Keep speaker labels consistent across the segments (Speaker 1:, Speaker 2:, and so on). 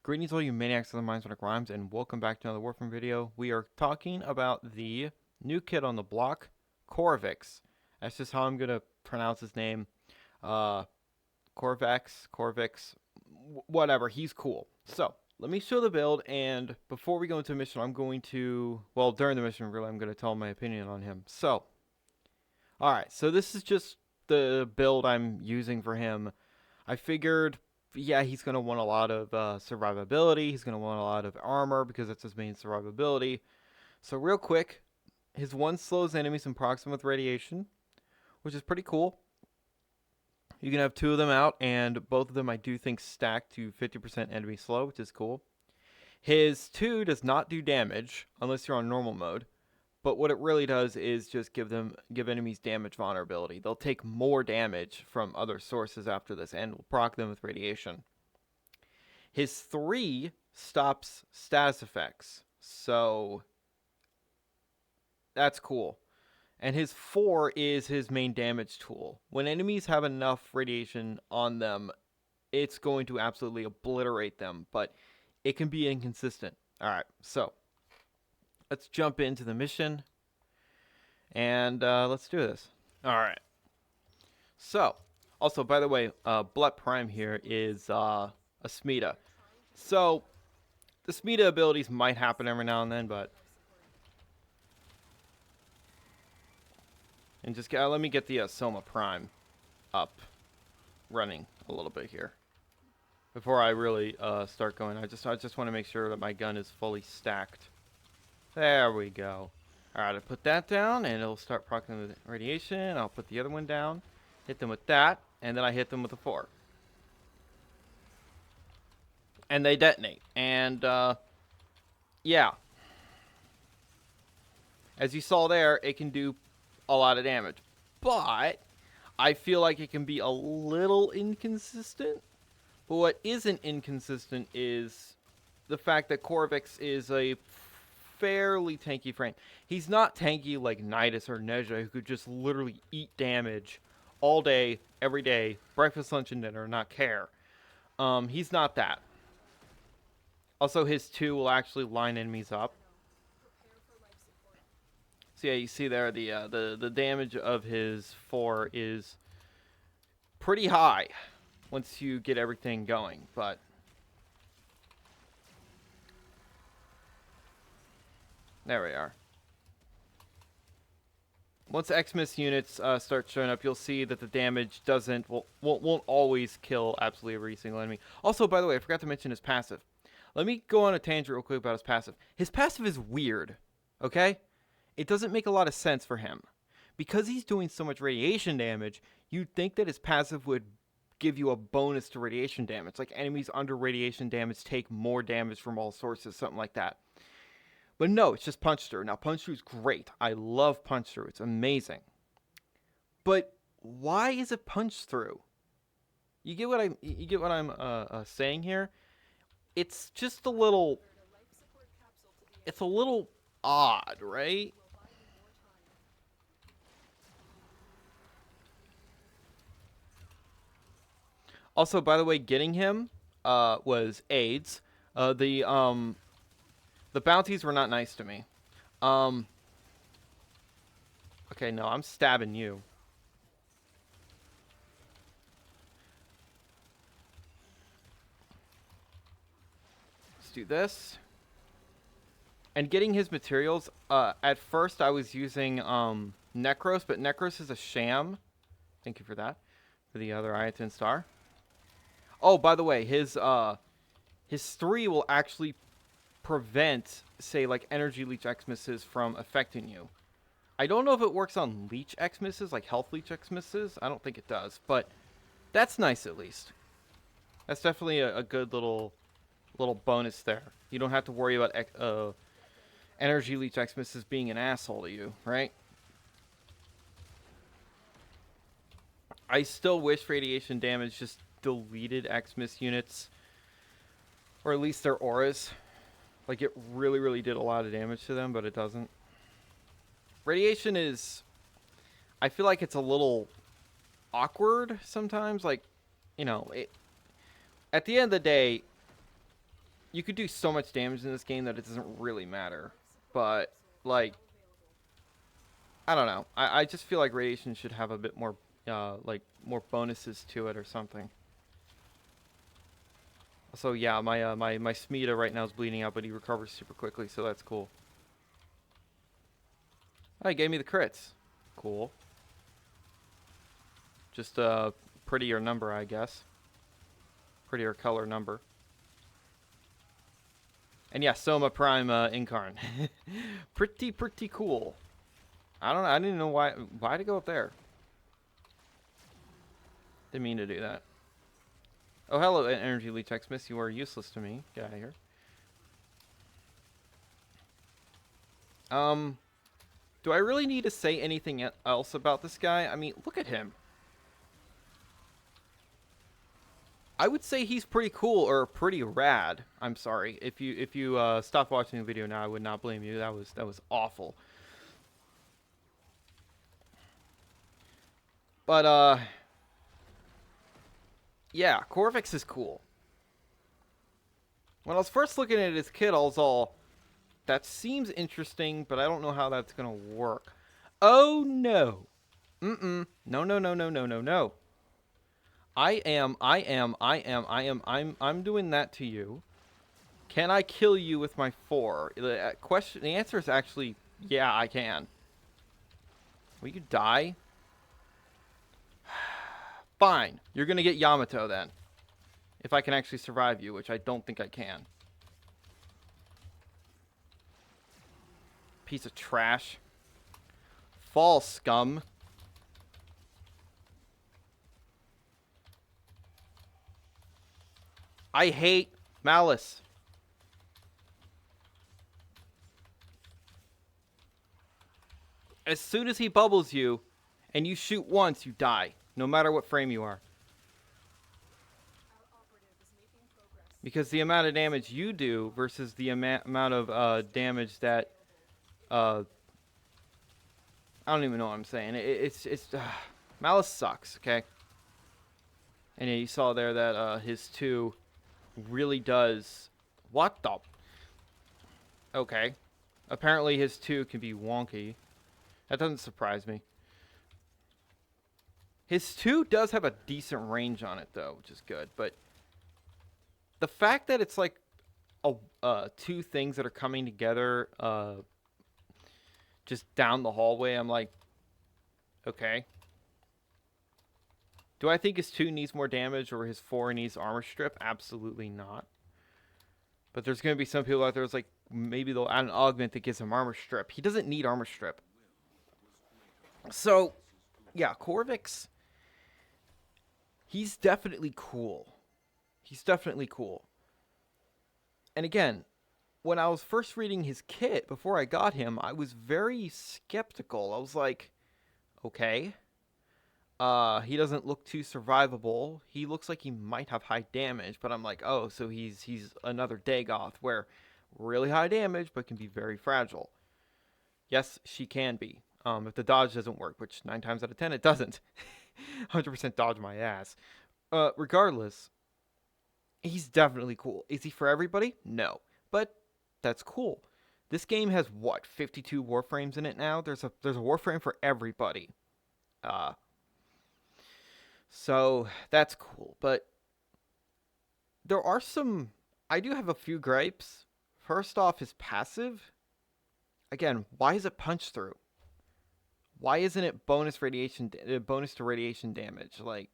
Speaker 1: Greetings all you maniacs of the minds like rhymes, and welcome back to another Warframe video. We are talking about the new kid on the block, Qorvex. That's just how I'm gonna pronounce his name. Uh, Qorvex, whatever. He's cool. So let me show the build, and before we go into the mission, I'm going to, well, during the mission, really, I'm gonna tell my opinion on him. So, all right. So this is just the build I'm using for him. I figured, yeah, he's going to want a lot of survivability. He's going to want a lot of armor because that's his main survivability. So real quick, his one slows enemies in proximity with radiation, which is pretty cool. You can have two of them out, and both of them I do think stack to 50% enemy slow, which is cool. His 2 does not do damage unless you're on normal mode. But what it really does is just give enemies damage vulnerability. They'll take more damage from other sources after this and will proc them with radiation. His 3 stops status effects, so that's cool. And his 4 is his main damage tool. When enemies have enough radiation on them, it's going to absolutely obliterate them, but it can be inconsistent. Alright, so let's jump into the mission, and let's do this. Alright. So, also, by the way, Blut Prime here is a Smita. So, the Smita abilities might happen every now and then, but... And just let me get the Soma Prime up, running a little bit here. Before I really start going, I just want to make sure that my gun is fully stacked. There we go. Alright, I put that down, and it'll start proccing the radiation. I'll put the other one down, hit them with that, and then I hit them with a 4. And they detonate. And, yeah. As you saw there, it can do a lot of damage. But, I feel like it can be a little inconsistent. But what isn't inconsistent is the fact that Qorvex is a fairly tanky frame. He's not tanky like Nidus or Neja, who could just literally eat damage all day, every day, breakfast, lunch, and dinner, not care. He's not that. Also, his 2 will actually line enemies up. So yeah, you see there the damage of his 4 is pretty high once you get everything going, but there we are. Once Xmas units start showing up, you'll see that the damage won't always kill absolutely every single enemy. Also, by the way, I forgot to mention his passive. Let me go on a tangent real quick about his passive. His passive is weird, okay? It doesn't make a lot of sense for him. Because he's doing so much radiation damage, you'd think that his passive would give you a bonus to radiation damage. Like enemies under radiation damage take more damage from all sources, something like that. But no, it's just punch through. Now, punch through is great. I love punch through. It's amazing. But why is it punch through? You get what I'm saying here? It's just a little... It's a little odd, right? Also, by the way, getting him was AIDS. The bounties were not nice to me. Okay, no, I'm stabbing you. Let's do this. And getting his materials, at first I was using Necros, but Necros is a sham. Thank you for that. For the other Ayatin star. Oh, by the way, his 3 will actually prevent, say, like energy leech Xmisses from affecting you. I don't know if it works on leech Xmisses, like health leech Xmisses. I don't think it does, but that's nice at least. That's definitely a good little bonus there. You don't have to worry about energy leech Xmisses being an asshole to you, right? I still wish radiation damage just deleted Xmas units, or at least their auras. Like, it really did a lot of damage to them, but it doesn't. Radiation is... I feel like it's a little awkward sometimes. Like, you know, at the end of the day, you could do so much damage in this game that it doesn't really matter. But, like, I don't know. I just feel like radiation should have a bit more, like, more bonuses to it or something. So yeah, my Smita right now is bleeding out, but he recovers super quickly, so that's cool. Oh, he gave me the crits. Cool. Just a prettier number, I guess. Prettier color number. And yeah, Soma Prime Incarn. pretty cool. I don't know. I didn't know why to go up there. Didn't mean to do that. Oh, hello, Energy Leech Xmas. You are useless to me. Get out of here. Do I really need to say anything else about this guy? I mean, look at him. I would say he's pretty cool or pretty rad. I'm sorry. If you stopped watching the video now, I would not blame you. That was awful. But yeah, Qorvex is cool. When I was first looking at his kit, I was all, that seems interesting, but I don't know how that's gonna work. Oh no. No. I'm doing that to you. Can I kill you with my 4? The answer is actually, yeah, I can. Will you die? Fine. You're gonna get Yamato then. If I can actually survive you, which I don't think I can. Piece of trash. Fall, scum. I hate Malice. As soon as he bubbles you, and you shoot once, you die. No matter what frame you are. Because the amount of damage you do versus the amount of damage that... I don't even know what I'm saying. It's Malice sucks, okay? And yeah, you saw there that his 2 really does... What the... Okay. Apparently his 2 can be wonky. That doesn't surprise me. His 2 does have a decent range on it, though, which is good. But the fact that it's like 2 things that are coming together just down the hallway, I'm like, okay. Do I think his 2 needs more damage or his 4 needs armor strip? Absolutely not. But there's going to be some people out there who's like, maybe they'll add an augment that gives him armor strip. He doesn't need armor strip. So, yeah, Qorvex, he's definitely cool. He's definitely cool. And again, when I was first reading his kit before I got him, I was very skeptical. I was like, okay. He doesn't look too survivable. He looks like he might have high damage, but I'm like, oh, so he's another Dagoth where really high damage but can be very fragile. Yes, she can be. If the dodge doesn't work, which 9 times out of 10 it doesn't. 100% dodge my ass. Regardless, he's definitely cool. Is he for everybody? No. But that's cool. This game has what, 52 Warframes in it now? There's a Warframe for everybody. So that's cool. But there are some... I do have a few gripes. First off, his passive. Again, why is it punch through? Why isn't it bonus to radiation damage? Like,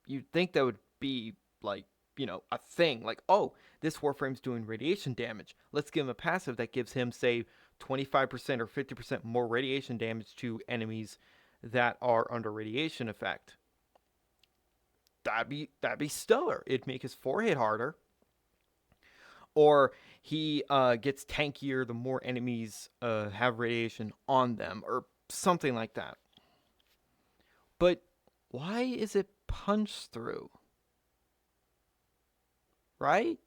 Speaker 1: you'd think that would be, like, you know, a thing. Like, oh, this Warframe's doing radiation damage. Let's give him a passive that gives him, say, 25% or 50% more radiation damage to enemies that are under radiation effect. That'd be stellar. It'd make his 4 hit harder. Or he gets tankier the more enemies have radiation on them, or something like that. But why is it punch through? Right?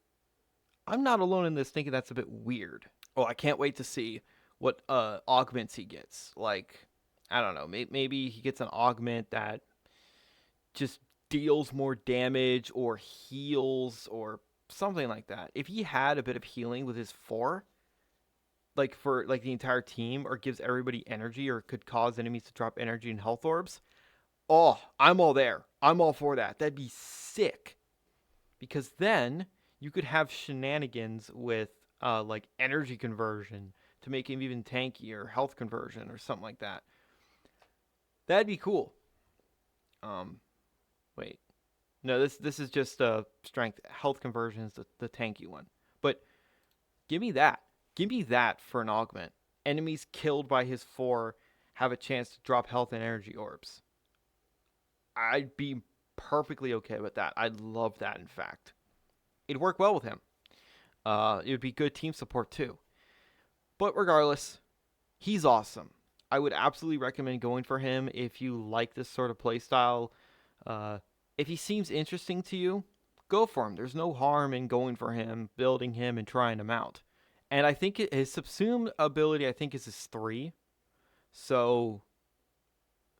Speaker 1: I'm not alone in this thinking that's a bit weird. Oh, I can't wait to see what augments he gets. Like, I don't know, maybe he gets an augment that just deals more damage or heals or something like that. If he had a bit of healing with his 4, like for like the entire team, or gives everybody energy, or could cause enemies to drop energy and health orbs, oh, I'm all there. I'm all for that. That'd be sick. Because then you could have shenanigans with like energy conversion to make him even tankier, health conversion or something like that. That'd be cool. Wait, no, this is just strength. Health conversion is the tanky one. But give me that. Give me that for an augment. Enemies killed by his 4 have a chance to drop health and energy orbs. I'd be perfectly okay with that. I'd love that, in fact. It'd work well with him. It would be good team support, too. But regardless, he's awesome. I would absolutely recommend going for him if you like this sort of playstyle. If he seems interesting to you, go for him. There's no harm in going for him, building him, and trying him out. And I think his subsumed ability, I think, is his 3. So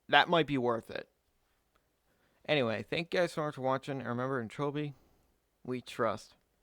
Speaker 1: that might be worth it. Anyway, thank you guys so much for watching. And remember, in Trilby, we trust.